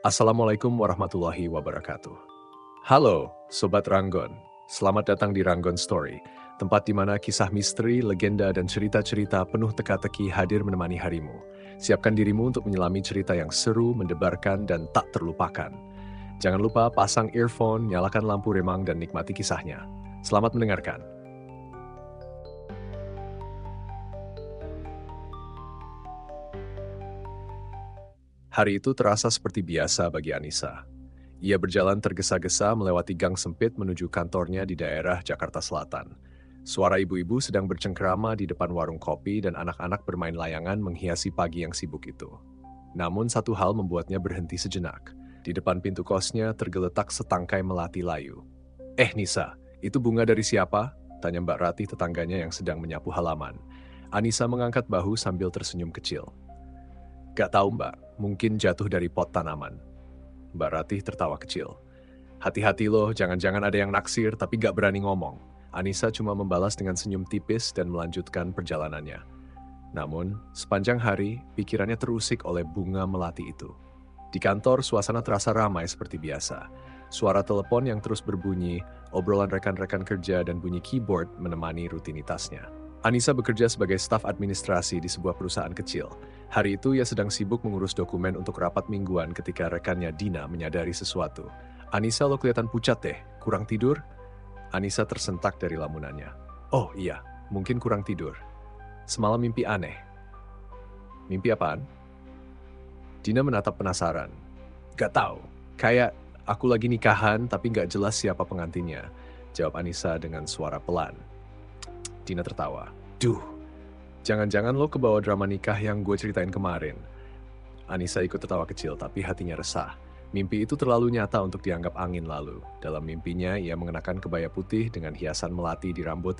Assalamualaikum warahmatullahi wabarakatuh. Halo, Sobat Ranggon. Selamat datang di Ranggon Story, tempat di mana kisah misteri, legenda, dan cerita-cerita penuh teka-teki hadir menemani harimu. Siapkan dirimu untuk menyelami cerita yang seru, mendebarkan, dan tak terlupakan. Jangan lupa pasang earphone, nyalakan lampu remang, dan nikmati kisahnya. Selamat mendengarkan. Hari itu terasa seperti biasa bagi Anissa. Ia berjalan tergesa-gesa melewati gang sempit menuju kantornya di daerah Jakarta Selatan. Suara ibu-ibu sedang bercengkrama di depan warung kopi dan anak-anak bermain layangan menghiasi pagi yang sibuk itu. Namun satu hal membuatnya berhenti sejenak. Di depan pintu kosnya tergeletak setangkai melati layu. Nisa, itu bunga dari siapa?" tanya Mbak Ratih tetangganya yang sedang menyapu halaman. Anissa mengangkat bahu sambil tersenyum kecil. "Gak tahu Mbak, mungkin jatuh dari pot tanaman." Mbak Ratih tertawa kecil. "Hati-hati loh, jangan-jangan ada yang naksir tapi gak berani ngomong." Anissa cuma membalas dengan senyum tipis dan melanjutkan perjalanannya. Namun, sepanjang hari, pikirannya terusik oleh bunga melati itu. Di kantor, suasana terasa ramai seperti biasa. Suara telepon yang terus berbunyi, obrolan rekan-rekan kerja, dan bunyi keyboard menemani rutinitasnya. Anissa bekerja sebagai staf administrasi di sebuah perusahaan kecil. Hari itu ia sedang sibuk mengurus dokumen untuk rapat mingguan ketika rekannya Dina menyadari sesuatu. "Anissa, lo kelihatan pucat deh, kurang tidur?" Anissa tersentak dari lamunannya. "Oh iya, mungkin kurang tidur. Semalam mimpi aneh." "Mimpi apaan?" Dina menatap penasaran. "Gak tahu, kayak aku lagi nikahan tapi gak jelas siapa pengantinnya," jawab Anissa dengan suara pelan. Dina tertawa. "Duh, jangan-jangan lo kebawa drama nikah yang gue ceritain kemarin." Anissa ikut tertawa kecil tapi hatinya resah. Mimpi itu terlalu nyata untuk dianggap angin lalu. Dalam mimpinya, ia mengenakan kebaya putih dengan hiasan melati di rambut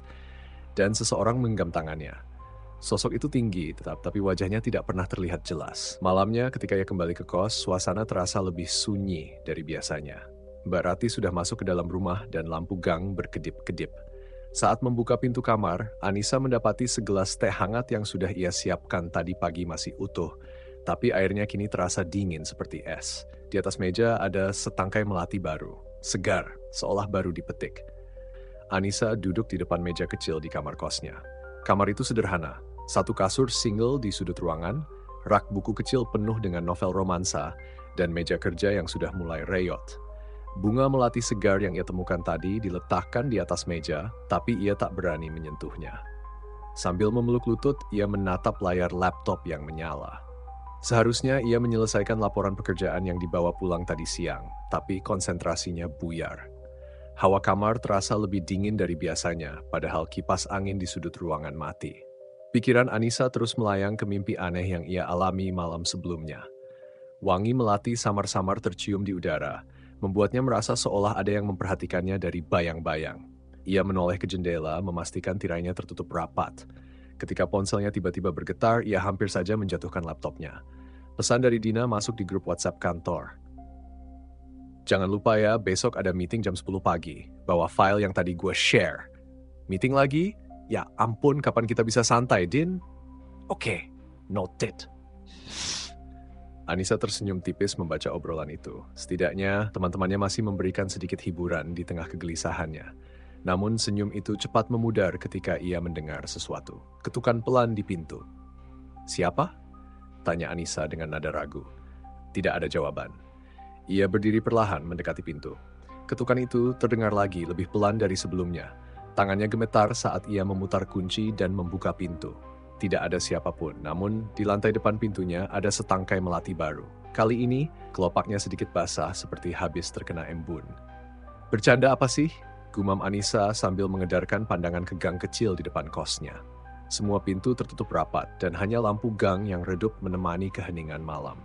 dan seseorang menggenggam tangannya. Sosok itu tinggi, tapi wajahnya tidak pernah terlihat jelas. Malamnya, ketika ia kembali ke kos, suasana terasa lebih sunyi dari biasanya. Mbak Rati sudah masuk ke dalam rumah dan lampu gang berkedip-kedip. Saat membuka pintu kamar, Anissa mendapati segelas teh hangat yang sudah ia siapkan tadi pagi masih utuh, tapi airnya kini terasa dingin seperti es. Di atas meja ada setangkai melati baru, segar, seolah baru dipetik. Anissa duduk di depan meja kecil di kamar kosnya. Kamar itu sederhana, satu kasur single di sudut ruangan, rak buku kecil penuh dengan novel romansa, dan meja kerja yang sudah mulai reyot. Bunga melati segar yang ia temukan tadi diletakkan di atas meja, tapi ia tak berani menyentuhnya. Sambil memeluk lutut, ia menatap layar laptop yang menyala. Seharusnya ia menyelesaikan laporan pekerjaan yang dibawa pulang tadi siang, tapi konsentrasinya buyar. Hawa kamar terasa lebih dingin dari biasanya, padahal kipas angin di sudut ruangan mati. Pikiran Anissa terus melayang ke mimpi aneh yang ia alami malam sebelumnya. Wangi melati samar-samar tercium di udara, membuatnya merasa seolah ada yang memperhatikannya dari bayang-bayang. Ia menoleh ke jendela, memastikan tirainya tertutup rapat. Ketika ponselnya tiba-tiba bergetar, ia hampir saja menjatuhkan laptopnya. Pesan dari Dina masuk di grup WhatsApp kantor. "Jangan lupa ya, besok ada meeting jam 10 pagi. Bawa file yang tadi gue share." "Meeting lagi? Ya ampun, kapan kita bisa santai, Din?" "Oke, noted." Anissa tersenyum tipis membaca obrolan itu. Setidaknya, teman-temannya masih memberikan sedikit hiburan di tengah kegelisahannya. Namun senyum itu cepat memudar ketika ia mendengar sesuatu. Ketukan pelan di pintu. "Siapa?" tanya Anissa dengan nada ragu. Tidak ada jawaban. Ia berdiri perlahan mendekati pintu. Ketukan itu terdengar lagi lebih pelan dari sebelumnya. Tangannya gemetar saat ia memutar kunci dan membuka pintu. Tidak ada siapapun, namun di lantai depan pintunya ada setangkai melati baru. Kali ini, kelopaknya sedikit basah seperti habis terkena embun. "Bercanda apa sih?" gumam Anissa sambil mengedarkan pandangan ke gang kecil di depan kosnya. Semua pintu tertutup rapat dan hanya lampu gang yang redup menemani keheningan malam.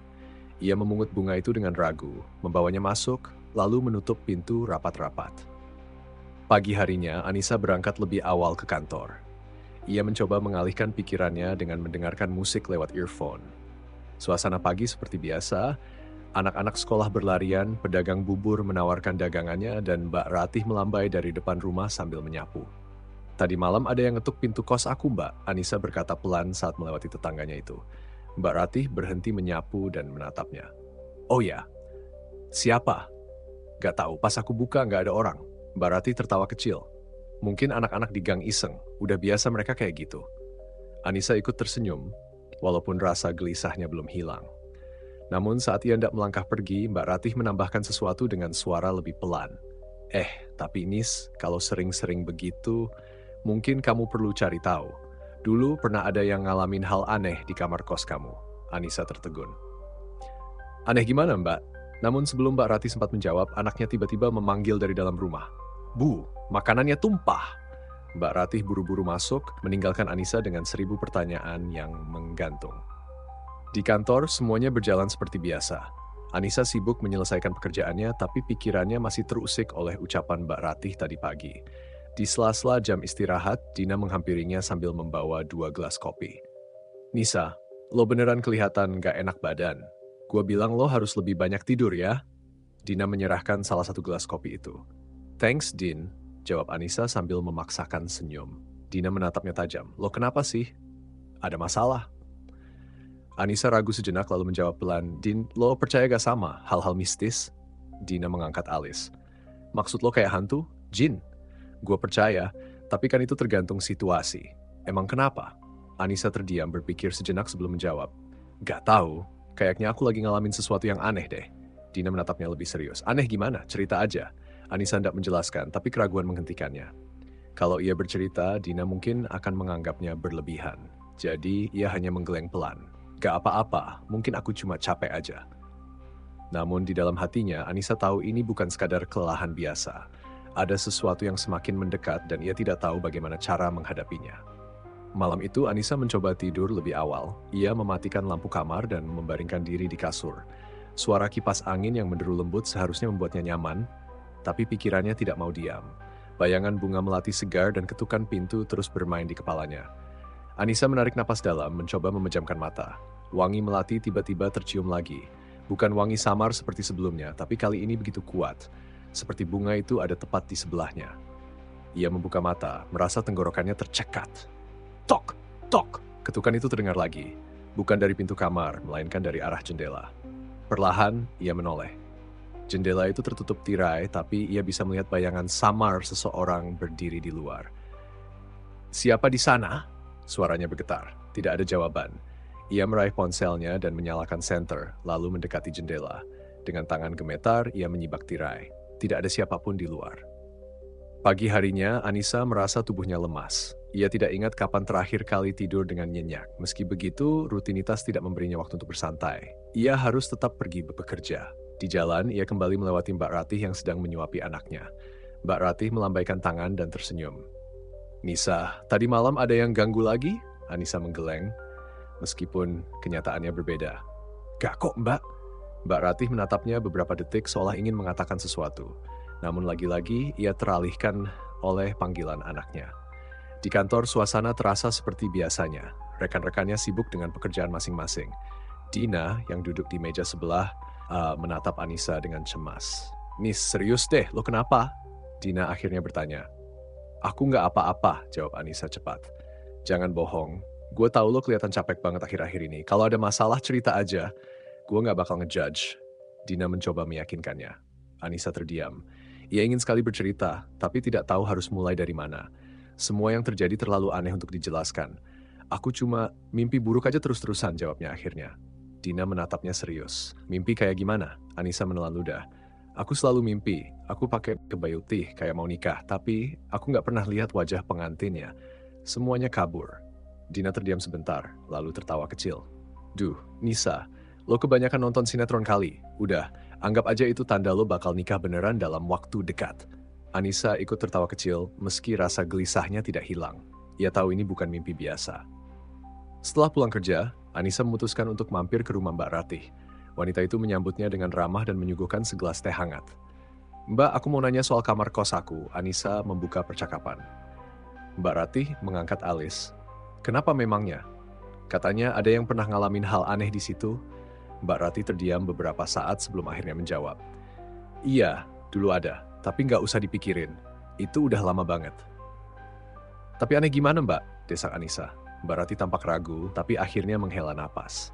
Ia memungut bunga itu dengan ragu, membawanya masuk, lalu menutup pintu rapat-rapat. Pagi harinya, Anissa berangkat lebih awal ke kantor. Ia mencoba mengalihkan pikirannya dengan mendengarkan musik lewat earphone. Suasana pagi seperti biasa, anak-anak sekolah berlarian, pedagang bubur menawarkan dagangannya, dan Mbak Ratih melambai dari depan rumah sambil menyapu. "Tadi malam ada yang ngetuk pintu kos aku, Mbak," Anissa berkata pelan saat melewati tetangganya itu. Mbak Ratih berhenti menyapu dan menatapnya. "Oh ya, Siapa? Gak tahu, pas aku buka nggak ada orang. Mbak Ratih tertawa kecil. Mungkin anak-anak di gang iseng, udah biasa mereka kayak gitu. Anissa ikut tersenyum, walaupun rasa gelisahnya belum hilang. Namun saat ia hendak melangkah pergi, Mbak Ratih menambahkan sesuatu dengan suara lebih pelan. Tapi Nis, kalau sering-sering begitu, mungkin kamu perlu cari tahu. Dulu pernah ada yang ngalamin hal aneh di kamar kos kamu. Anissa tertegun. Aneh gimana, Mbak? Namun sebelum Mbak Ratih sempat menjawab, anaknya tiba-tiba memanggil dari dalam rumah. Bu, makanannya tumpah. Mbak Ratih buru-buru masuk, meninggalkan Anissa dengan 1000 pertanyaan yang menggantung. Di kantor, semuanya berjalan seperti biasa. Anissa sibuk menyelesaikan pekerjaannya, tapi pikirannya masih terusik oleh ucapan Mbak Ratih tadi pagi. Di sela-sela jam istirahat, Dina menghampirinya sambil membawa 2 gelas kopi. Nisa, lo beneran kelihatan gak enak badan. Gua bilang lo harus lebih banyak tidur ya. Dina menyerahkan salah satu gelas kopi itu. Thanks, Din, jawab Anissa sambil memaksakan senyum. Dina menatapnya tajam. Lo kenapa sih? Ada masalah? Anissa ragu sejenak lalu menjawab pelan. Din, lo percaya gak sama hal-hal mistis? Dina mengangkat alis. Maksud lo kayak hantu? Jin? Gue percaya, tapi kan itu tergantung situasi. Emang kenapa? Anissa terdiam berpikir sejenak sebelum menjawab. Gak tahu. Kayaknya aku lagi ngalamin sesuatu yang aneh deh. Dina menatapnya lebih serius. Aneh gimana? Cerita aja. Anissa hendak menjelaskan, tapi keraguan menghentikannya. Kalau ia bercerita, Dina mungkin akan menganggapnya berlebihan. Jadi, ia hanya menggeleng pelan. Gak apa-apa, mungkin aku cuma capek aja. Namun di dalam hatinya, Anissa tahu ini bukan sekadar kelelahan biasa. Ada sesuatu yang semakin mendekat dan ia tidak tahu bagaimana cara menghadapinya. Malam itu Anissa mencoba tidur lebih awal. Ia mematikan lampu kamar dan membaringkan diri di kasur. Suara kipas angin yang menderu lembut seharusnya membuatnya nyaman, tapi pikirannya tidak mau diam. Bayangan bunga melati segar dan ketukan pintu terus bermain di kepalanya. Anissa menarik napas dalam, mencoba memejamkan mata. Wangi melati tiba-tiba tercium lagi. Bukan wangi samar seperti sebelumnya, tapi kali ini begitu kuat. Seperti bunga itu ada tepat di sebelahnya. Ia membuka mata, merasa tenggorokannya tercekat. Tok! Tok! Ketukan itu terdengar lagi. Bukan dari pintu kamar, melainkan dari arah jendela. Perlahan, ia menoleh. Jendela itu tertutup tirai, tapi ia bisa melihat bayangan samar seseorang berdiri di luar. Siapa di sana? Suaranya bergetar. Tidak ada jawaban. Ia meraih ponselnya dan menyalakan senter, lalu mendekati jendela. Dengan tangan gemetar, ia menyibak tirai. Tidak ada siapapun di luar. Pagi harinya, Anissa merasa tubuhnya lemas. Ia tidak ingat kapan terakhir kali tidur dengan nyenyak. Meski begitu, rutinitas tidak memberinya waktu untuk bersantai. Ia harus tetap pergi bekerja. Di jalan, ia kembali melewati Mbak Ratih yang sedang menyuapi anaknya. Mbak Ratih melambaikan tangan dan tersenyum. Nisa, tadi malam ada yang ganggu lagi? Anissa menggeleng, meskipun kenyataannya berbeda. Gak kok, Mbak. Mbak Ratih menatapnya beberapa detik seolah ingin mengatakan sesuatu. Namun lagi-lagi ia teralihkan oleh panggilan anaknya. Di kantor suasana terasa seperti biasanya. Rekan-rekannya sibuk dengan pekerjaan masing-masing. Dina yang duduk di meja sebelah menatap Anissa dengan cemas. Nis, serius deh, lo kenapa? Dina akhirnya bertanya. Aku nggak apa-apa, jawab Anissa cepat. Jangan bohong, gue tahu lo kelihatan capek banget akhir-akhir ini. Kalau ada masalah cerita aja, gue nggak bakal ngejudge. Dina mencoba meyakinkannya. Anissa terdiam. Ia ingin sekali bercerita, tapi tidak tahu harus mulai dari mana. Semua yang terjadi terlalu aneh untuk dijelaskan. Aku cuma mimpi buruk aja terus-terusan, jawabnya akhirnya. Dina menatapnya serius. Mimpi kayak gimana? Anissa menelan ludah. Aku selalu mimpi. Aku pakai kebaya putih kayak mau nikah, tapi aku nggak pernah lihat wajah pengantinnya. Semuanya kabur. Dina terdiam sebentar, lalu tertawa kecil. Duh, Nisa, lo kebanyakan nonton sinetron kali. Udah, anggap aja itu tanda lo bakal nikah beneran dalam waktu dekat. Anissa ikut tertawa kecil, meski rasa gelisahnya tidak hilang. Ia tahu ini bukan mimpi biasa. Setelah pulang kerja, Anissa memutuskan untuk mampir ke rumah Mbak Ratih. Wanita itu menyambutnya dengan ramah dan menyuguhkan segelas teh hangat. Mbak, aku mau nanya soal kamar kos aku. Anissa membuka percakapan. Mbak Ratih mengangkat alis. Kenapa memangnya? Katanya ada yang pernah ngalamin hal aneh di situ. Mbak Ratih terdiam beberapa saat sebelum akhirnya menjawab. Iya, dulu ada, tapi nggak usah dipikirin. Itu udah lama banget. Tapi aneh gimana, Mbak? Desak Anissa. Mbak Ratih tampak ragu, tapi akhirnya menghela napas.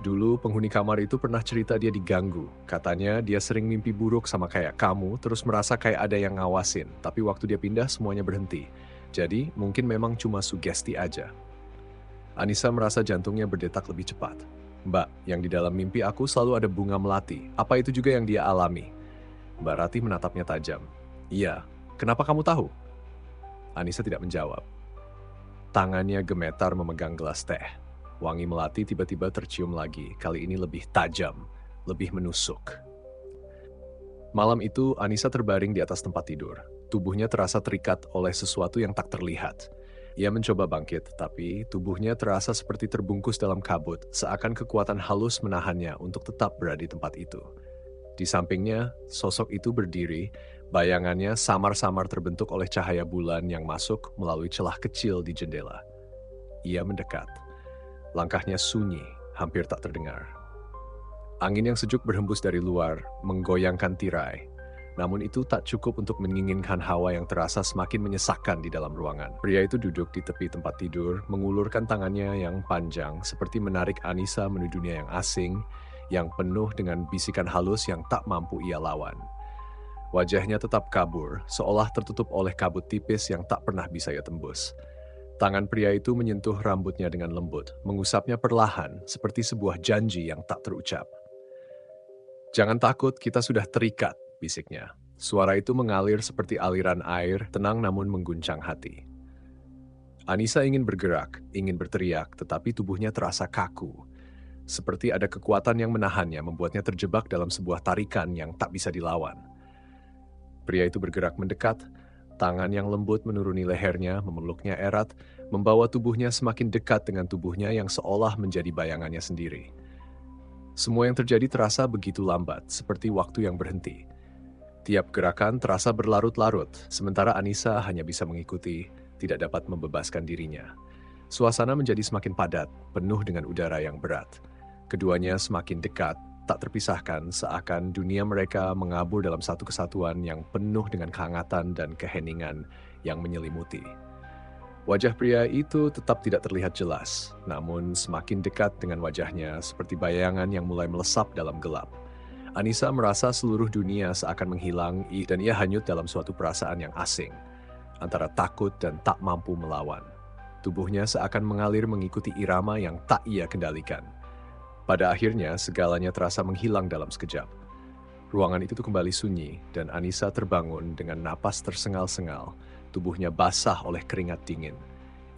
Dulu penghuni kamar itu pernah cerita dia diganggu. Katanya dia sering mimpi buruk sama kayak kamu, terus merasa kayak ada yang ngawasin. Tapi waktu dia pindah semuanya berhenti. Jadi mungkin memang cuma sugesti aja. Anissa merasa jantungnya berdetak lebih cepat. Mbak, yang di dalam mimpi aku selalu ada bunga melati. Apa itu juga yang dia alami? Mbak Rati menatapnya tajam. Iya, kenapa kamu tahu? Anissa tidak menjawab. Tangannya gemetar memegang gelas teh. Wangi melati tiba-tiba tercium lagi, kali ini lebih tajam, lebih menusuk. Malam itu, Anissa terbaring di atas tempat tidur. Tubuhnya terasa terikat oleh sesuatu yang tak terlihat. Ia mencoba bangkit, tapi tubuhnya terasa seperti terbungkus dalam kabut, seakan kekuatan halus menahannya untuk tetap berada di tempat itu. Di sampingnya, sosok itu berdiri, bayangannya samar-samar terbentuk oleh cahaya bulan yang masuk melalui celah kecil di jendela. Ia mendekat. Langkahnya sunyi, hampir tak terdengar. Angin yang sejuk berhembus dari luar, menggoyangkan tirai. Namun itu tak cukup untuk menginginkan hawa yang terasa semakin menyesakkan di dalam ruangan. Pria itu duduk di tepi tempat tidur, mengulurkan tangannya yang panjang, seperti menarik Anissa menuju dunia yang asing, yang penuh dengan bisikan halus yang tak mampu ia lawan. Wajahnya tetap kabur, seolah tertutup oleh kabut tipis yang tak pernah bisa ia tembus. Tangan pria itu menyentuh rambutnya dengan lembut, mengusapnya perlahan, seperti sebuah janji yang tak terucap. Jangan takut, kita sudah terikat, bisiknya. Suara itu mengalir seperti aliran air, tenang namun mengguncang hati. Anissa ingin bergerak, ingin berteriak, tetapi tubuhnya terasa kaku. Seperti ada kekuatan yang menahannya, membuatnya terjebak dalam sebuah tarikan yang tak bisa dilawan. Pria itu bergerak mendekat, tangan yang lembut menuruni lehernya, memeluknya erat, membawa tubuhnya semakin dekat dengan tubuhnya yang seolah menjadi bayangannya sendiri. Semua yang terjadi terasa begitu lambat, seperti waktu yang berhenti. Tiap gerakan terasa berlarut-larut, sementara Anissa hanya bisa mengikuti, tidak dapat membebaskan dirinya. Suasana menjadi semakin padat, penuh dengan udara yang berat. Keduanya semakin dekat, tak terpisahkan, seakan dunia mereka mengabur dalam satu kesatuan yang penuh dengan kehangatan dan keheningan yang menyelimuti. Wajah pria itu tetap tidak terlihat jelas, namun semakin dekat dengan wajahnya seperti bayangan yang mulai melesap dalam gelap. Anissa merasa seluruh dunia seakan menghilang dan ia hanyut dalam suatu perasaan yang asing, antara takut dan tak mampu melawan. Tubuhnya seakan mengalir mengikuti irama yang tak ia kendalikan. Pada akhirnya, segalanya terasa menghilang dalam sekejap. Ruangan itu kembali sunyi, dan Anissa terbangun dengan napas tersengal-sengal, tubuhnya basah oleh keringat dingin.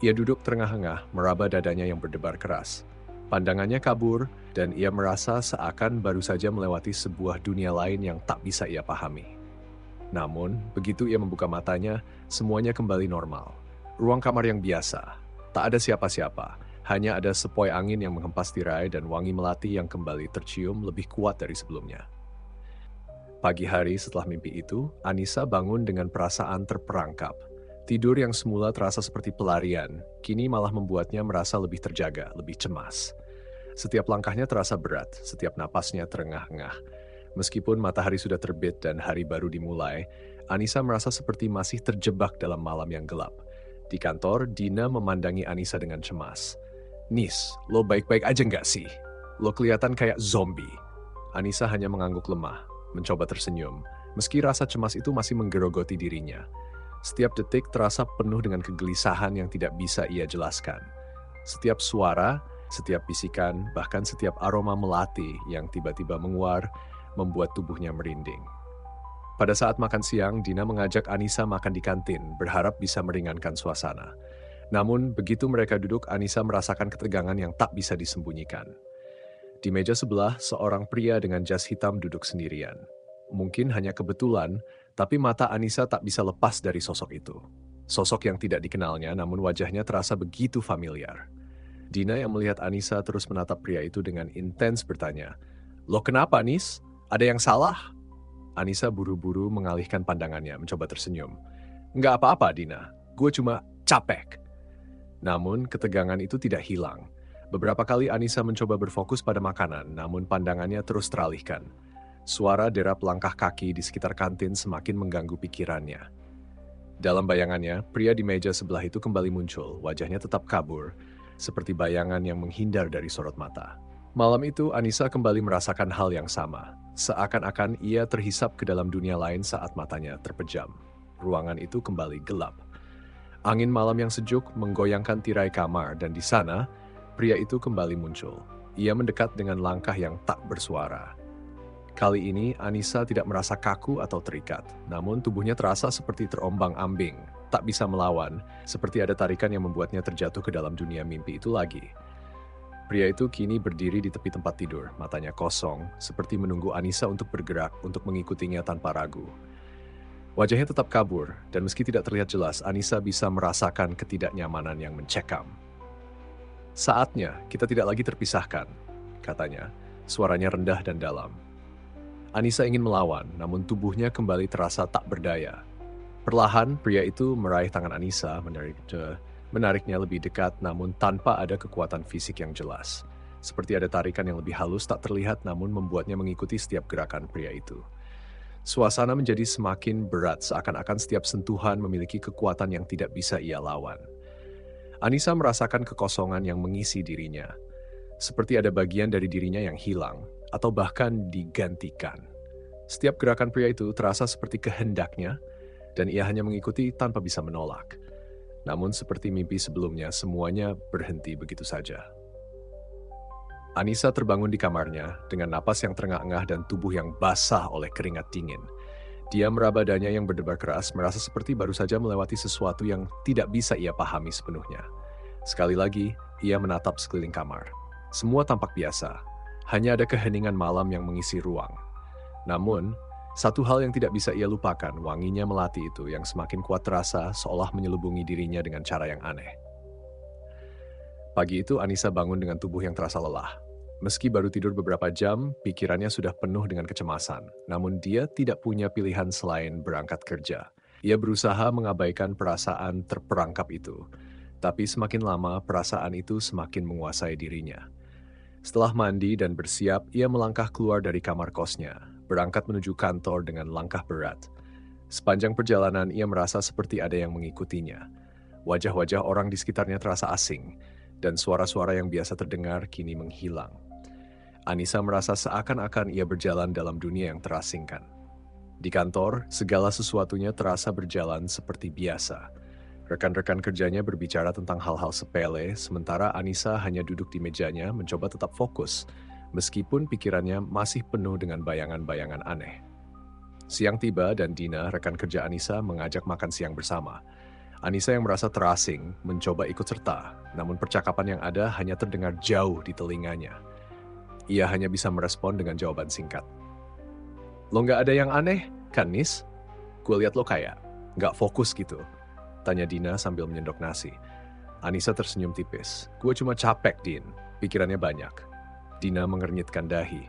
Ia duduk terengah-engah, meraba dadanya yang berdebar keras. Pandangannya kabur, dan ia merasa seakan baru saja melewati sebuah dunia lain yang tak bisa ia pahami. Namun, begitu ia membuka matanya, semuanya kembali normal. Ruang kamar yang biasa, tak ada siapa-siapa. Hanya ada sepoi angin yang menghempas tirai dan wangi melati yang kembali tercium lebih kuat dari sebelumnya. Pagi hari setelah mimpi itu, Anissa bangun dengan perasaan terperangkap. Tidur yang semula terasa seperti pelarian, kini malah membuatnya merasa lebih terjaga, lebih cemas. Setiap langkahnya terasa berat, setiap napasnya terengah-engah. Meskipun matahari sudah terbit dan hari baru dimulai, Anissa merasa seperti masih terjebak dalam malam yang gelap. Di kantor, Dina memandangi Anissa dengan cemas. Nis, lo baik-baik aja nggak sih? Lo kelihatan kayak zombie. Anissa hanya mengangguk lemah, mencoba tersenyum, meski rasa cemas itu masih menggerogoti dirinya. Setiap detik terasa penuh dengan kegelisahan yang tidak bisa ia jelaskan. Setiap suara, setiap bisikan, bahkan setiap aroma melati yang tiba-tiba menguar, membuat tubuhnya merinding. Pada saat makan siang, Dina mengajak Anissa makan di kantin, berharap bisa meringankan suasana. Namun, begitu mereka duduk, Anissa merasakan ketegangan yang tak bisa disembunyikan. Di meja sebelah, seorang pria dengan jas hitam duduk sendirian. Mungkin hanya kebetulan, tapi mata Anissa tak bisa lepas dari sosok itu. Sosok yang tidak dikenalnya, namun wajahnya terasa begitu familiar. Dina yang melihat Anissa terus menatap pria itu dengan intens bertanya, "Lo kenapa, Nis? Ada yang salah?" Anissa buru-buru mengalihkan pandangannya, mencoba tersenyum. "Nggak apa-apa, Dina. Gue cuma capek." Namun, ketegangan itu tidak hilang. Beberapa kali Anissa mencoba berfokus pada makanan, namun pandangannya terus teralihkan. Suara derap langkah kaki di sekitar kantin semakin mengganggu pikirannya. Dalam bayangannya, pria di meja sebelah itu kembali muncul, wajahnya tetap kabur, seperti bayangan yang menghindar dari sorot mata. Malam itu, Anissa kembali merasakan hal yang sama. Seakan-akan ia terhisap ke dalam dunia lain saat matanya terpejam. Ruangan itu kembali gelap. Angin malam yang sejuk menggoyangkan tirai kamar dan di sana, pria itu kembali muncul. Ia mendekat dengan langkah yang tak bersuara. Kali ini, Anissa tidak merasa kaku atau terikat, namun tubuhnya terasa seperti terombang-ambing, tak bisa melawan, seperti ada tarikan yang membuatnya terjatuh ke dalam dunia mimpi itu lagi. Pria itu kini berdiri di tepi tempat tidur, matanya kosong, seperti menunggu Anissa untuk bergerak untuk mengikutinya tanpa ragu. Wajahnya tetap kabur, dan meski tidak terlihat jelas, Anissa bisa merasakan ketidaknyamanan yang mencekam. Saatnya, kita tidak lagi terpisahkan, katanya. Suaranya rendah dan dalam. Anissa ingin melawan, namun tubuhnya kembali terasa tak berdaya. Perlahan, pria itu meraih tangan Anissa, menariknya lebih dekat namun tanpa ada kekuatan fisik yang jelas. Seperti ada tarikan yang lebih halus tak terlihat namun membuatnya mengikuti setiap gerakan pria itu. Suasana menjadi semakin berat seakan-akan setiap sentuhan memiliki kekuatan yang tidak bisa ia lawan. Anissa merasakan kekosongan yang mengisi dirinya. Seperti ada bagian dari dirinya yang hilang atau bahkan digantikan. Setiap gerakan pria itu terasa seperti kehendaknya dan ia hanya mengikuti tanpa bisa menolak. Namun seperti mimpi sebelumnya, semuanya berhenti begitu saja. Anissa terbangun di kamarnya dengan napas yang terengah-engah dan tubuh yang basah oleh keringat dingin. Dia meraba dadanya yang berdebar keras, merasa seperti baru saja melewati sesuatu yang tidak bisa ia pahami sepenuhnya. Sekali lagi, ia menatap sekeliling kamar. Semua tampak biasa, hanya ada keheningan malam yang mengisi ruang. Namun, satu hal yang tidak bisa ia lupakan, wanginya melati itu yang semakin kuat terasa seolah menyelubungi dirinya dengan cara yang aneh. Pagi itu Anissa bangun dengan tubuh yang terasa lelah. Meski baru tidur beberapa jam, pikirannya sudah penuh dengan kecemasan. Namun dia tidak punya pilihan selain berangkat kerja. Ia berusaha mengabaikan perasaan terperangkap itu. Tapi semakin lama perasaan itu semakin menguasai dirinya. Setelah mandi dan bersiap, ia melangkah keluar dari kamar kosnya, berangkat menuju kantor dengan langkah berat. Sepanjang perjalanan ia merasa seperti ada yang mengikutinya. Wajah-wajah orang di sekitarnya terasa asing, dan suara-suara yang biasa terdengar kini menghilang. Anissa merasa seakan-akan ia berjalan dalam dunia yang terasingkan. Di kantor, segala sesuatunya terasa berjalan seperti biasa. Rekan-rekan kerjanya berbicara tentang hal-hal sepele, sementara Anissa hanya duduk di mejanya mencoba tetap fokus, meskipun pikirannya masih penuh dengan bayangan-bayangan aneh. Siang tiba dan Dina, rekan kerja Anissa, mengajak makan siang bersama. Anissa yang merasa terasing, mencoba ikut serta, namun percakapan yang ada hanya terdengar jauh di telinganya. Ia hanya bisa merespon dengan jawaban singkat. "Lo nggak ada yang aneh, kan Nis? Gue liat lo kayak nggak fokus gitu," tanya Dina sambil menyendok nasi. Anissa tersenyum tipis. "Gue cuma capek, Din. Pikirannya banyak." Dina mengernyitkan dahi.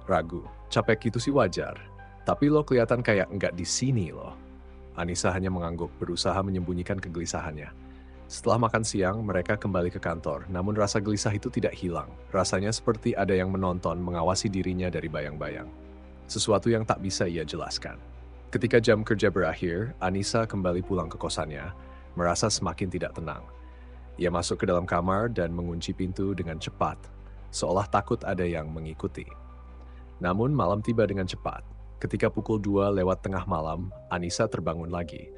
"Ragu, capek gitu sih wajar. Tapi lo kelihatan kayak nggak di sini loh." Anissa hanya mengangguk, berusaha menyembunyikan kegelisahannya. Setelah makan siang, mereka kembali ke kantor, namun rasa gelisah itu tidak hilang. Rasanya seperti ada yang menonton, mengawasi dirinya dari bayang-bayang. Sesuatu yang tak bisa ia jelaskan. Ketika jam kerja berakhir, Anissa kembali pulang ke kosannya, merasa semakin tidak tenang. Ia masuk ke dalam kamar dan mengunci pintu dengan cepat, seolah takut ada yang mengikuti. Namun malam tiba dengan cepat. Ketika pukul 2 lewat tengah malam, Anissa terbangun lagi.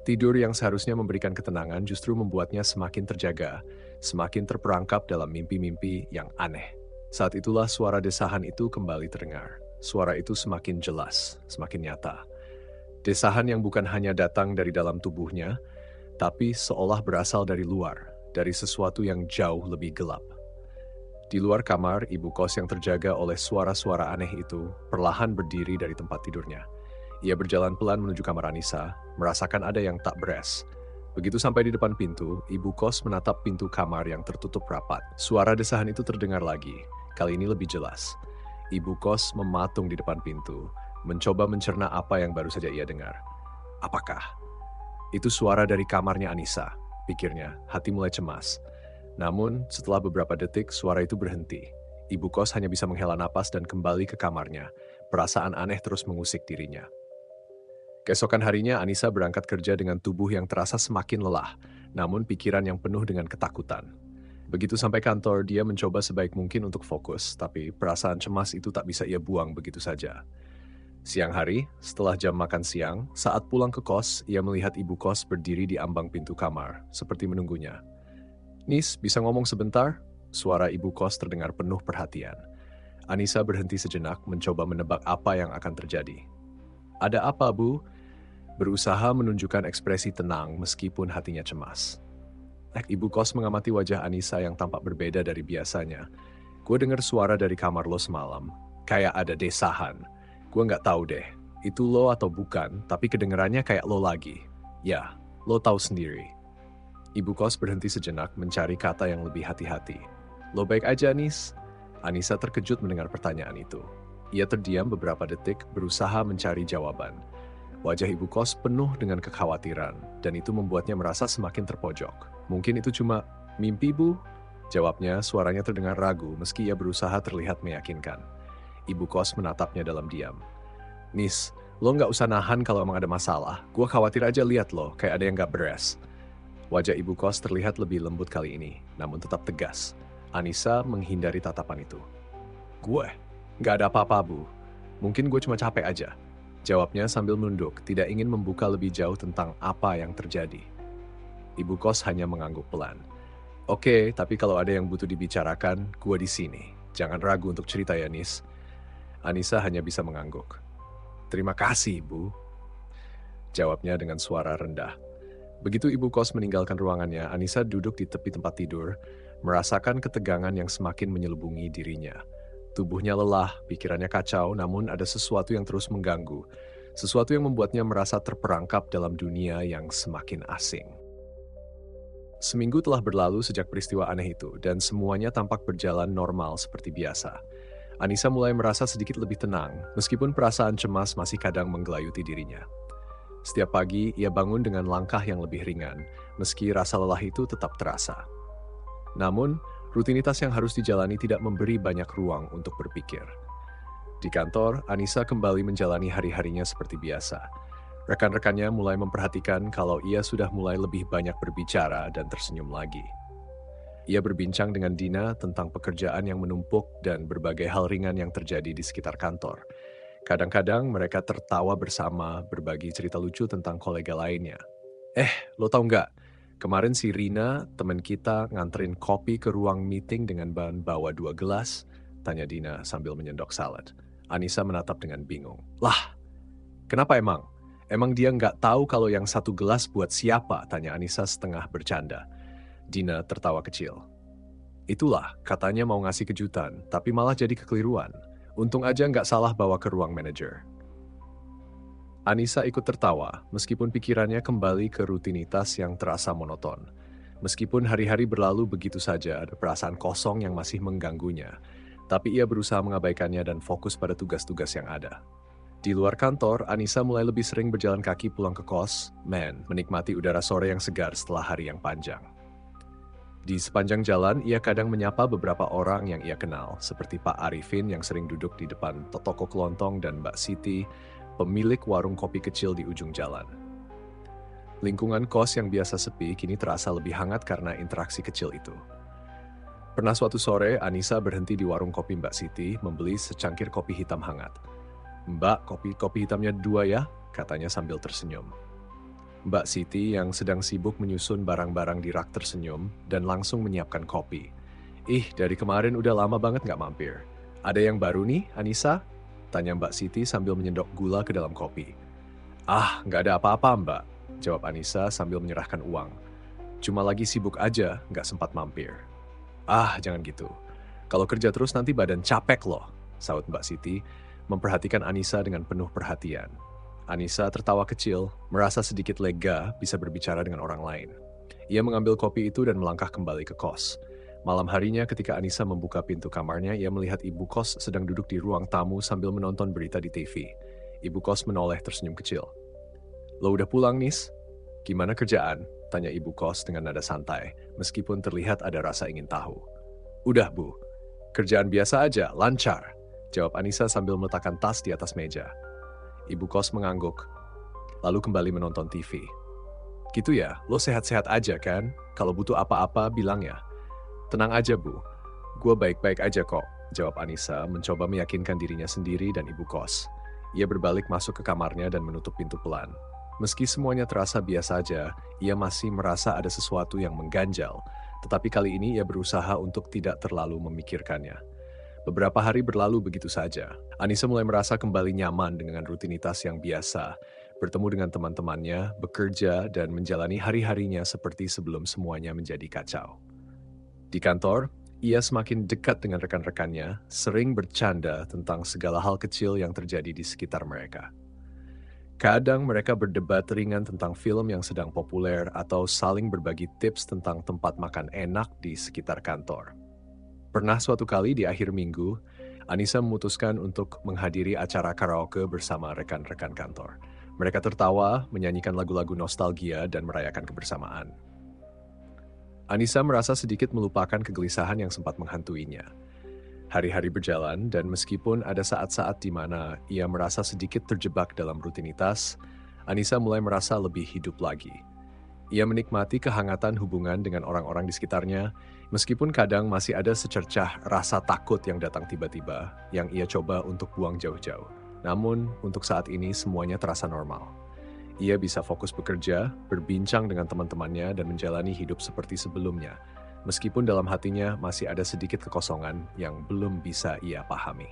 Tidur yang seharusnya memberikan ketenangan justru membuatnya semakin terjaga, semakin terperangkap dalam mimpi-mimpi yang aneh. Saat itulah suara desahan itu kembali terdengar. Suara itu semakin jelas, semakin nyata. Desahan yang bukan hanya datang dari dalam tubuhnya, tapi seolah berasal dari luar, dari sesuatu yang jauh lebih gelap. Di luar kamar, ibu kos yang terjaga oleh suara-suara aneh itu perlahan berdiri dari tempat tidurnya. Ia berjalan pelan menuju kamar Anissa, merasakan ada yang tak beres. Begitu sampai di depan pintu, ibu kos menatap pintu kamar yang tertutup rapat. Suara desahan itu terdengar lagi, kali ini lebih jelas. Ibu kos mematung di depan pintu, mencoba mencerna apa yang baru saja ia dengar. Apakah itu suara dari kamarnya Anissa? Pikirnya, hati mulai cemas. Namun, setelah beberapa detik, suara itu berhenti. Ibu kos hanya bisa menghela napas dan kembali ke kamarnya. Perasaan aneh terus mengusik dirinya. Keesokan harinya, Anissa berangkat kerja dengan tubuh yang terasa semakin lelah, namun pikiran yang penuh dengan ketakutan. Begitu sampai kantor, dia mencoba sebaik mungkin untuk fokus, tapi perasaan cemas itu tak bisa ia buang begitu saja. Siang hari, setelah jam makan siang, saat pulang ke kos, ia melihat ibu kos berdiri di ambang pintu kamar, seperti menunggunya. "Nis, bisa ngomong sebentar?" Suara ibu kos terdengar penuh perhatian. Anissa berhenti sejenak mencoba menebak apa yang akan terjadi. "Ada apa, Bu?" Berusaha menunjukkan ekspresi tenang meskipun hatinya cemas. Ibu kos mengamati wajah Anissa yang tampak berbeda dari biasanya. "Gue dengar suara dari kamar lo semalam. Kayak ada desahan. Gue nggak tahu deh, itu lo atau bukan, tapi kedengerannya kayak lo lagi. Ya, lo tahu sendiri." Ibu kos berhenti sejenak mencari kata yang lebih hati-hati. "Lo baik aja, Nis?" Anissa terkejut mendengar pertanyaan itu. Ia terdiam beberapa detik berusaha mencari jawaban. Wajah ibu kos penuh dengan kekhawatiran, dan itu membuatnya merasa semakin terpojok. "Mungkin itu cuma mimpi, Bu?" Jawabnya, suaranya terdengar ragu meski ia berusaha terlihat meyakinkan. Ibu kos menatapnya dalam diam. "Nis, lo nggak usah nahan kalau emang ada masalah. Gua khawatir aja lihat lo, kayak ada yang nggak beres." Wajah ibu kos terlihat lebih lembut kali ini, namun tetap tegas. Anissa menghindari tatapan itu. "Gue? Nggak ada apa-apa, Bu. Mungkin gue cuma capek aja." Jawabnya sambil menunduk, tidak ingin membuka lebih jauh tentang apa yang terjadi. Ibu kos hanya mengangguk pelan. "Oke, tapi kalau ada yang butuh dibicarakan, gue di sini. Jangan ragu untuk cerita ya, Nis." Anissa hanya bisa mengangguk. "Terima kasih, Bu." Jawabnya dengan suara rendah. Begitu ibu kos meninggalkan ruangannya, Anissa duduk di tepi tempat tidur, merasakan ketegangan yang semakin menyelubungi dirinya. Tubuhnya lelah, pikirannya kacau, namun ada sesuatu yang terus mengganggu. Sesuatu yang membuatnya merasa terperangkap dalam dunia yang semakin asing. Seminggu telah berlalu sejak peristiwa aneh itu, dan semuanya tampak berjalan normal seperti biasa. Anissa mulai merasa sedikit lebih tenang, meskipun perasaan cemas masih kadang menggelayuti dirinya. Setiap pagi, ia bangun dengan langkah yang lebih ringan, meski rasa lelah itu tetap terasa. Namun, rutinitas yang harus dijalani tidak memberi banyak ruang untuk berpikir. Di kantor, Anissa kembali menjalani hari-harinya seperti biasa. Rekan-rekannya mulai memperhatikan kalau ia sudah mulai lebih banyak berbicara dan tersenyum lagi. Ia berbincang dengan Dina tentang pekerjaan yang menumpuk dan berbagai hal ringan yang terjadi di sekitar kantor. Kadang-kadang mereka tertawa bersama, berbagi cerita lucu tentang kolega lainnya. Lo tau nggak? Kemarin si Rina, teman kita, nganterin kopi ke ruang meeting dengan bawa 2 gelas, tanya Dina sambil menyendok salad. Anissa menatap dengan bingung. "Lah, kenapa emang? Emang dia nggak tahu kalau yang 1 gelas buat siapa?" tanya Anissa setengah bercanda. Dina tertawa kecil. "Itulah, katanya mau ngasih kejutan, tapi malah jadi kekeliruan. Untung aja nggak salah bawa ke ruang manajer." Anissa ikut tertawa, meskipun pikirannya kembali ke rutinitas yang terasa monoton. Meskipun hari-hari berlalu begitu saja, ada perasaan kosong yang masih mengganggunya. Tapi ia berusaha mengabaikannya dan fokus pada tugas-tugas yang ada. Di luar kantor, Anissa mulai lebih sering berjalan kaki pulang ke kos, menikmati udara sore yang segar setelah hari yang panjang. Di sepanjang jalan, ia kadang menyapa beberapa orang yang ia kenal, seperti Pak Arifin yang sering duduk di depan toko kelontong dan Mbak Siti, pemilik warung kopi kecil di ujung jalan. Lingkungan kos yang biasa sepi kini terasa lebih hangat karena interaksi kecil itu. Pernah suatu sore, Anissa berhenti di warung kopi Mbak Siti membeli secangkir kopi hitam hangat. "Mbak, kopi hitamnya 2 ya?" katanya sambil tersenyum. Mbak Siti yang sedang sibuk menyusun barang-barang di rak tersenyum dan langsung menyiapkan kopi. Dari kemarin udah lama banget nggak mampir. Ada yang baru nih, Anissa?" tanya Mbak Siti sambil menyendok gula ke dalam kopi. Nggak ada apa-apa, Mbak," jawab Anissa sambil menyerahkan uang. "Cuma lagi sibuk aja, nggak sempat mampir." Jangan gitu. Kalau kerja terus nanti badan capek loh," saut Mbak Siti, memperhatikan Anissa dengan penuh perhatian. Anissa tertawa kecil, merasa sedikit lega bisa berbicara dengan orang lain. Ia mengambil kopi itu dan melangkah kembali ke kos. Malam harinya ketika Anissa membuka pintu kamarnya, ia melihat ibu kos sedang duduk di ruang tamu sambil menonton berita di TV. Ibu kos menoleh tersenyum kecil. "Lo udah pulang, Nis? Gimana kerjaan?" tanya ibu kos dengan nada santai, meskipun terlihat ada rasa ingin tahu. "Udah, Bu. Kerjaan biasa aja, lancar," jawab Anissa sambil meletakkan tas di atas meja. Ibu kos mengangguk, lalu kembali menonton TV. "Gitu ya, lo sehat-sehat aja kan? Kalau butuh apa-apa, bilang ya." Tenang aja, Bu. Gue baik-baik aja kok, jawab Anissa mencoba meyakinkan dirinya sendiri dan ibu kos. Ia berbalik masuk ke kamarnya dan menutup pintu pelan. Meski semuanya terasa biasa aja, ia masih merasa ada sesuatu yang mengganjal. Tetapi kali ini ia berusaha untuk tidak terlalu memikirkannya. Beberapa hari berlalu begitu saja. Anissa mulai merasa kembali nyaman dengan rutinitas yang biasa, bertemu dengan teman-temannya, bekerja, dan menjalani hari-harinya seperti sebelum semuanya menjadi kacau. Di kantor, ia semakin dekat dengan rekan-rekannya, sering bercanda tentang segala hal kecil yang terjadi di sekitar mereka. Kadang mereka berdebat ringan tentang film yang sedang populer atau saling berbagi tips tentang tempat makan enak di sekitar kantor. Pernah suatu kali di akhir minggu, Anissa memutuskan untuk menghadiri acara karaoke bersama rekan-rekan kantor. Mereka tertawa, menyanyikan lagu-lagu nostalgia, dan merayakan kebersamaan. Anissa merasa sedikit melupakan kegelisahan yang sempat menghantuinya. Hari-hari berjalan, dan meskipun ada saat-saat di mana ia merasa sedikit terjebak dalam rutinitas, Anissa mulai merasa lebih hidup lagi. Ia menikmati kehangatan hubungan dengan orang-orang di sekitarnya, meskipun kadang masih ada secercah rasa takut yang datang tiba-tiba, yang ia coba untuk buang jauh-jauh. Namun, untuk saat ini semuanya terasa normal. Ia bisa fokus bekerja, berbincang dengan teman-temannya, dan menjalani hidup seperti sebelumnya, meskipun dalam hatinya masih ada sedikit kekosongan yang belum bisa ia pahami.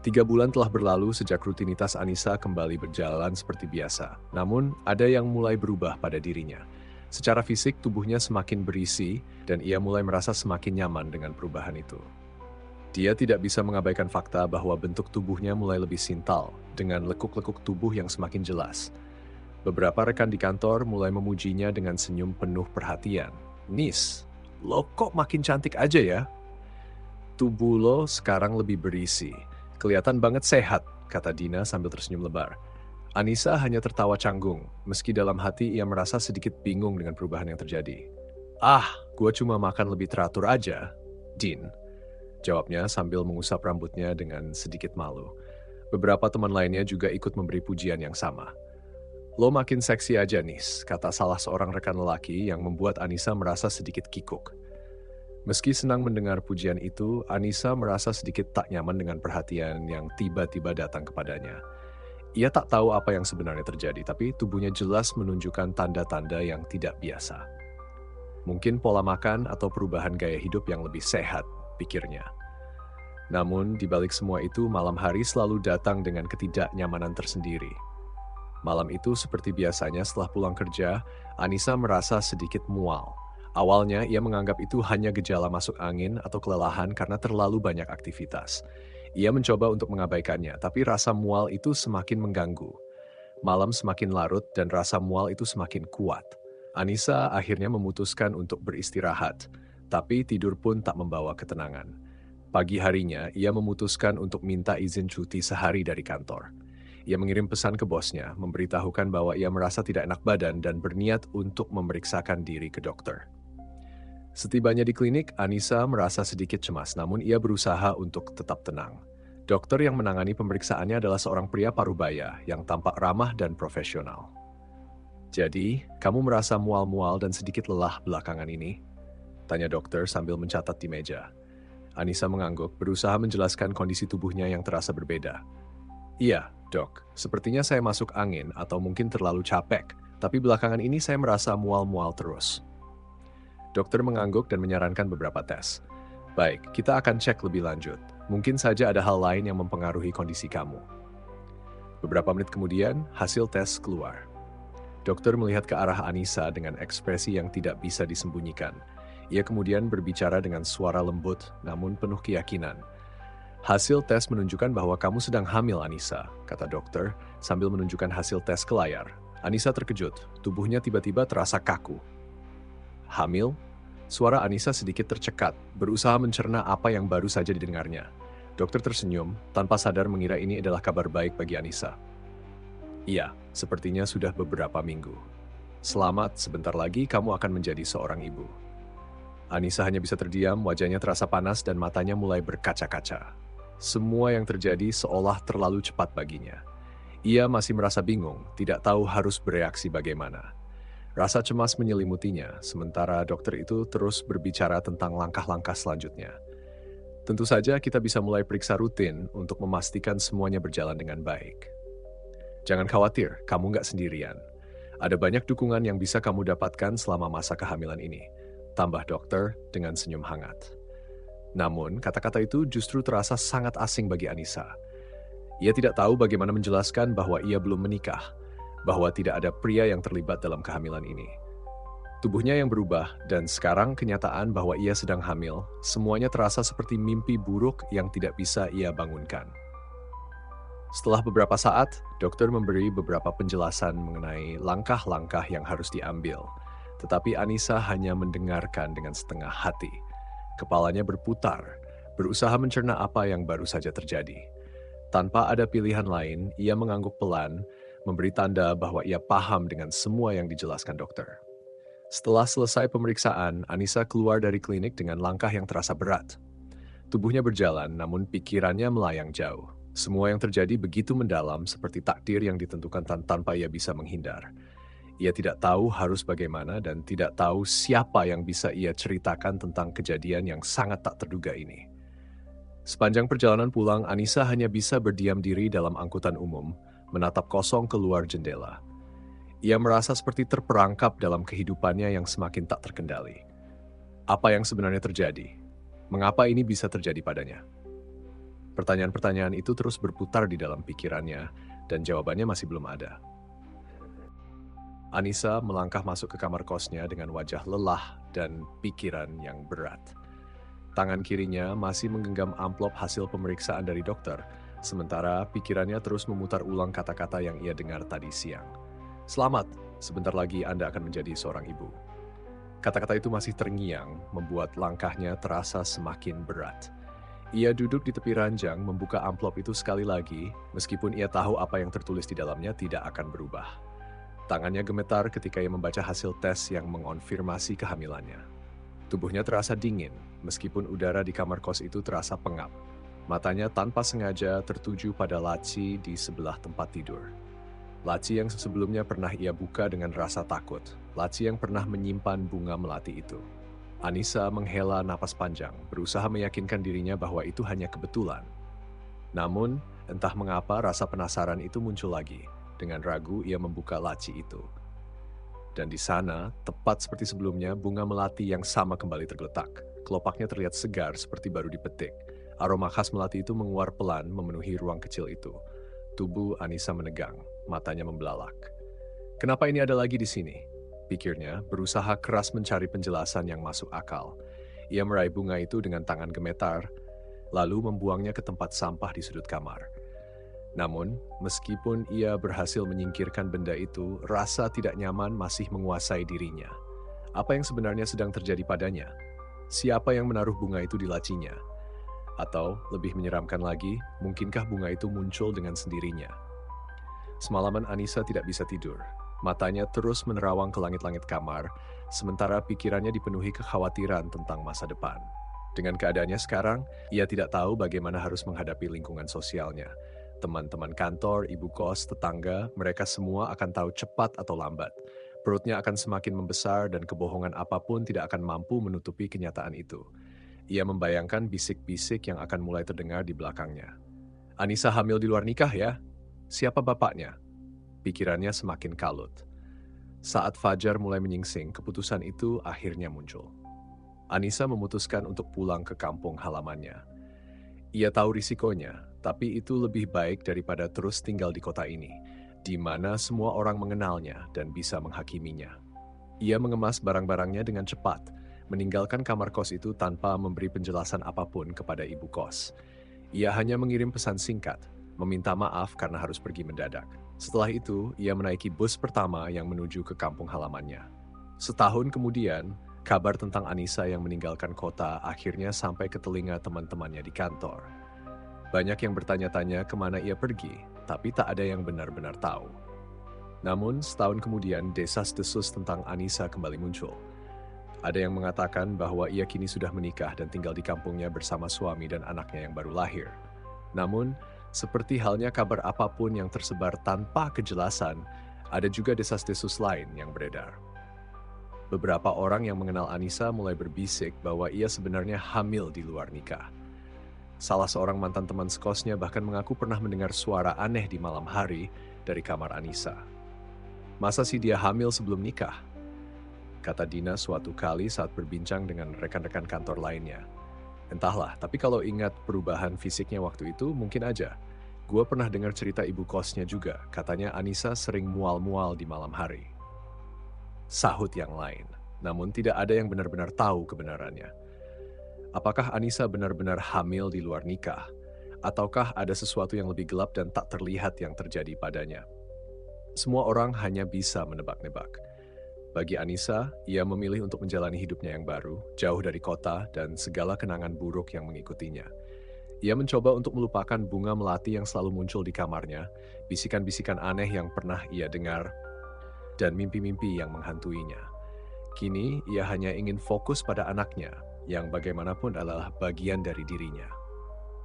3 bulan telah berlalu sejak rutinitas Anissa kembali berjalan seperti biasa. Namun, ada yang mulai berubah pada dirinya. Secara fisik, tubuhnya semakin berisi, dan ia mulai merasa semakin nyaman dengan perubahan itu. Dia tidak bisa mengabaikan fakta bahwa bentuk tubuhnya mulai lebih sintal, dengan lekuk-lekuk tubuh yang semakin jelas. Beberapa rekan di kantor mulai memujinya dengan senyum penuh perhatian. "Nis, lo kok makin cantik aja ya? Tubuh lo sekarang lebih berisi. Kelihatan banget sehat," kata Dina sambil tersenyum lebar. Anissa hanya tertawa canggung, meski dalam hati ia merasa sedikit bingung dengan perubahan yang terjadi. "Ah, gue cuma makan lebih teratur aja, Din," jawabnya sambil mengusap rambutnya dengan sedikit malu. Beberapa teman lainnya juga ikut memberi pujian yang sama. "Lo makin seksi aja, Nis," kata salah seorang rekan lelaki yang membuat Anissa merasa sedikit kikuk. Meski senang mendengar pujian itu, Anissa merasa sedikit tak nyaman dengan perhatian yang tiba-tiba datang kepadanya. Ia tak tahu apa yang sebenarnya terjadi, tapi tubuhnya jelas menunjukkan tanda-tanda yang tidak biasa. Mungkin pola makan atau perubahan gaya hidup yang lebih sehat, pikirnya. Namun, di balik semua itu, malam hari selalu datang dengan ketidaknyamanan tersendiri. Malam itu, seperti biasanya setelah pulang kerja, Anissa merasa sedikit mual. Awalnya, ia menganggap itu hanya gejala masuk angin atau kelelahan karena terlalu banyak aktivitas. Ia mencoba untuk mengabaikannya, tapi rasa mual itu semakin mengganggu. Malam semakin larut dan rasa mual itu semakin kuat. Anissa akhirnya memutuskan untuk beristirahat, tapi tidur pun tak membawa ketenangan. Pagi harinya, ia memutuskan untuk minta izin cuti sehari dari kantor. Ia mengirim pesan ke bosnya, memberitahukan bahwa ia merasa tidak enak badan dan berniat untuk memeriksakan diri ke dokter. Setibanya di klinik, Anissa merasa sedikit cemas, namun ia berusaha untuk tetap tenang. Dokter yang menangani pemeriksaannya adalah seorang pria parubaya yang tampak ramah dan profesional. "Jadi, kamu merasa mual-mual dan sedikit lelah belakangan ini?" tanya dokter sambil mencatat di meja. Anissa mengangguk, berusaha menjelaskan kondisi tubuhnya yang terasa berbeda. "Iya, dok, sepertinya saya masuk angin atau mungkin terlalu capek, tapi belakangan ini saya merasa mual-mual terus." Dokter mengangguk dan menyarankan beberapa tes. "Baik, kita akan cek lebih lanjut. Mungkin saja ada hal lain yang mempengaruhi kondisi kamu." Beberapa menit kemudian, hasil tes keluar. Dokter melihat ke arah Anissa dengan ekspresi yang tidak bisa disembunyikan. Ia kemudian berbicara dengan suara lembut namun penuh keyakinan. "Hasil tes menunjukkan bahwa kamu sedang hamil, Anissa," kata dokter sambil menunjukkan hasil tes ke layar. Anissa terkejut, tubuhnya tiba-tiba terasa kaku. "Hamil?" Suara Anissa sedikit tercekat, berusaha mencerna apa yang baru saja didengarnya. Dokter tersenyum, tanpa sadar mengira ini adalah kabar baik bagi Anissa. "Iya, sepertinya sudah beberapa minggu. Selamat, sebentar lagi kamu akan menjadi seorang ibu." Anissa hanya bisa terdiam, wajahnya terasa panas dan matanya mulai berkaca-kaca. Semua yang terjadi seolah terlalu cepat baginya. Ia masih merasa bingung, tidak tahu harus bereaksi bagaimana. Rasa cemas menyelimutinya, sementara dokter itu terus berbicara tentang langkah-langkah selanjutnya. Tentu saja kita bisa mulai periksa rutin untuk memastikan semuanya berjalan dengan baik. Jangan khawatir, kamu nggak sendirian. Ada banyak dukungan yang bisa kamu dapatkan selama masa kehamilan ini. Tambah dokter dengan senyum hangat. Namun, kata-kata itu justru terasa sangat asing bagi Anissa. Ia tidak tahu bagaimana menjelaskan bahwa ia belum menikah, bahwa tidak ada pria yang terlibat dalam kehamilan ini. Tubuhnya yang berubah, dan sekarang kenyataan bahwa ia sedang hamil, semuanya terasa seperti mimpi buruk yang tidak bisa ia bangunkan. Setelah beberapa saat, dokter memberi beberapa penjelasan mengenai langkah-langkah yang harus diambil. Tetapi Anissa hanya mendengarkan dengan setengah hati. Kepalanya berputar, berusaha mencerna apa yang baru saja terjadi. Tanpa ada pilihan lain, ia mengangguk pelan, memberi tanda bahwa ia paham dengan semua yang dijelaskan dokter. Setelah selesai pemeriksaan, Anissa keluar dari klinik dengan langkah yang terasa berat. Tubuhnya berjalan, namun pikirannya melayang jauh. Semua yang terjadi begitu mendalam seperti takdir yang ditentukan tanpa ia bisa menghindar. Ia tidak tahu harus bagaimana dan tidak tahu siapa yang bisa ia ceritakan tentang kejadian yang sangat tak terduga ini. Sepanjang perjalanan pulang, Anissa hanya bisa berdiam diri dalam angkutan umum, menatap kosong keluar jendela. Ia merasa seperti terperangkap dalam kehidupannya yang semakin tak terkendali. Apa yang sebenarnya terjadi? Mengapa ini bisa terjadi padanya? Pertanyaan-pertanyaan itu terus berputar di dalam pikirannya, dan jawabannya masih belum ada. Anissa melangkah masuk ke kamar kosnya dengan wajah lelah dan pikiran yang berat. Tangan kirinya masih menggenggam amplop hasil pemeriksaan dari dokter, sementara pikirannya terus memutar ulang kata-kata yang ia dengar tadi siang. "Selamat, sebentar lagi Anda akan menjadi seorang ibu." Kata-kata itu masih terngiang, membuat langkahnya terasa semakin berat. Ia duduk di tepi ranjang, membuka amplop itu sekali lagi, meskipun ia tahu apa yang tertulis di dalamnya tidak akan berubah. Tangannya gemetar ketika ia membaca hasil tes yang mengonfirmasi kehamilannya. Tubuhnya terasa dingin, meskipun udara di kamar kos itu terasa pengap. Matanya tanpa sengaja tertuju pada laci di sebelah tempat tidur. Laci yang sebelumnya pernah ia buka dengan rasa takut, laci yang pernah menyimpan bunga melati itu. Anissa menghela napas panjang, berusaha meyakinkan dirinya bahwa itu hanya kebetulan. Namun, entah mengapa rasa penasaran itu muncul lagi. Dengan ragu, ia membuka laci itu. Dan di sana, tepat seperti sebelumnya, bunga melati yang sama kembali tergeletak. Kelopaknya terlihat segar seperti baru dipetik. Aroma khas melati itu menguar pelan memenuhi ruang kecil itu. Tubuh Anissa menegang, matanya membelalak. Kenapa ini ada lagi di sini? Pikirnya, berusaha keras mencari penjelasan yang masuk akal. Ia meraih bunga itu dengan tangan gemetar, lalu membuangnya ke tempat sampah di sudut kamar. Namun, meskipun ia berhasil menyingkirkan benda itu, rasa tidak nyaman masih menguasai dirinya. Apa yang sebenarnya sedang terjadi padanya? Siapa yang menaruh bunga itu di lacinya? Atau, lebih menyeramkan lagi, mungkinkah bunga itu muncul dengan sendirinya? Semalaman Anissa tidak bisa tidur. Matanya terus menerawang ke langit-langit kamar, sementara pikirannya dipenuhi kekhawatiran tentang masa depan. Dengan keadaannya sekarang, ia tidak tahu bagaimana harus menghadapi lingkungan sosialnya. Teman-teman kantor, ibu kos, tetangga, mereka semua akan tahu cepat atau lambat. Perutnya akan semakin membesar dan kebohongan apapun tidak akan mampu menutupi kenyataan itu. Ia membayangkan bisik-bisik yang akan mulai terdengar di belakangnya. "Anissa hamil di luar nikah ya? Siapa bapaknya?" Pikirannya semakin kalut. Saat fajar mulai menyingsing, keputusan itu akhirnya muncul. Anissa memutuskan untuk pulang ke kampung halamannya. Ia tahu risikonya, tapi itu lebih baik daripada terus tinggal di kota ini, di mana semua orang mengenalnya dan bisa menghakiminya. Ia mengemas barang-barangnya dengan cepat, meninggalkan kamar kos itu tanpa memberi penjelasan apapun kepada ibu kos. Ia hanya mengirim pesan singkat, meminta maaf karena harus pergi mendadak. Setelah itu, ia menaiki bus pertama yang menuju ke kampung halamannya. Setahun kemudian, kabar tentang Anissa yang meninggalkan kota akhirnya sampai ke telinga teman-temannya di kantor. Banyak yang bertanya-tanya kemana ia pergi, tapi tak ada yang benar-benar tahu. Namun, setahun kemudian, desas-desus tentang Anissa kembali muncul. Ada yang mengatakan bahwa ia kini sudah menikah dan tinggal di kampungnya bersama suami dan anaknya yang baru lahir. Namun, seperti halnya kabar apapun yang tersebar tanpa kejelasan, ada juga desas-desus lain yang beredar. Beberapa orang yang mengenal Anissa mulai berbisik bahwa ia sebenarnya hamil di luar nikah. Salah seorang mantan teman sekosnya bahkan mengaku pernah mendengar suara aneh di malam hari dari kamar Anissa. Masa sih dia hamil sebelum nikah? Kata Dina suatu kali saat berbincang dengan rekan-rekan kantor lainnya. Entahlah, tapi kalau ingat perubahan fisiknya waktu itu, mungkin aja. Gue pernah dengar cerita ibu kosnya juga, katanya Anissa sering mual-mual di malam hari. Sahut yang lain, namun tidak ada yang benar-benar tahu kebenarannya. Apakah Anissa benar-benar hamil di luar nikah? Ataukah ada sesuatu yang lebih gelap dan tak terlihat yang terjadi padanya? Semua orang hanya bisa menebak-nebak. Bagi Anissa, ia memilih untuk menjalani hidupnya yang baru, jauh dari kota dan segala kenangan buruk yang mengikutinya. Ia mencoba untuk melupakan bunga melati yang selalu muncul di kamarnya, bisikan-bisikan aneh yang pernah ia dengar, dan mimpi-mimpi yang menghantuinya. Kini, ia hanya ingin fokus pada anaknya, yang bagaimanapun adalah bagian dari dirinya.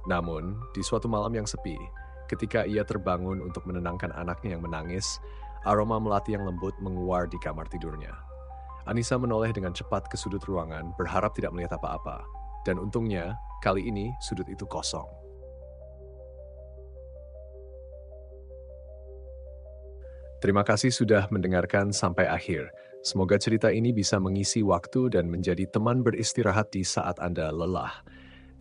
Namun, di suatu malam yang sepi, ketika ia terbangun untuk menenangkan anaknya yang menangis, aroma melati yang lembut menguar di kamar tidurnya. Anissa menoleh dengan cepat ke sudut ruangan, berharap tidak melihat apa-apa. Dan untungnya, kali ini sudut itu kosong. Terima kasih sudah mendengarkan sampai akhir. Semoga cerita ini bisa mengisi waktu dan menjadi teman beristirahat di saat Anda lelah.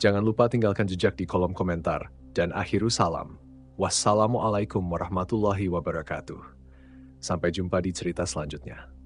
Jangan lupa tinggalkan jejak di kolom komentar. Dan akhiru salam. Wassalamualaikum warahmatullahi wabarakatuh. Sampai jumpa di cerita selanjutnya.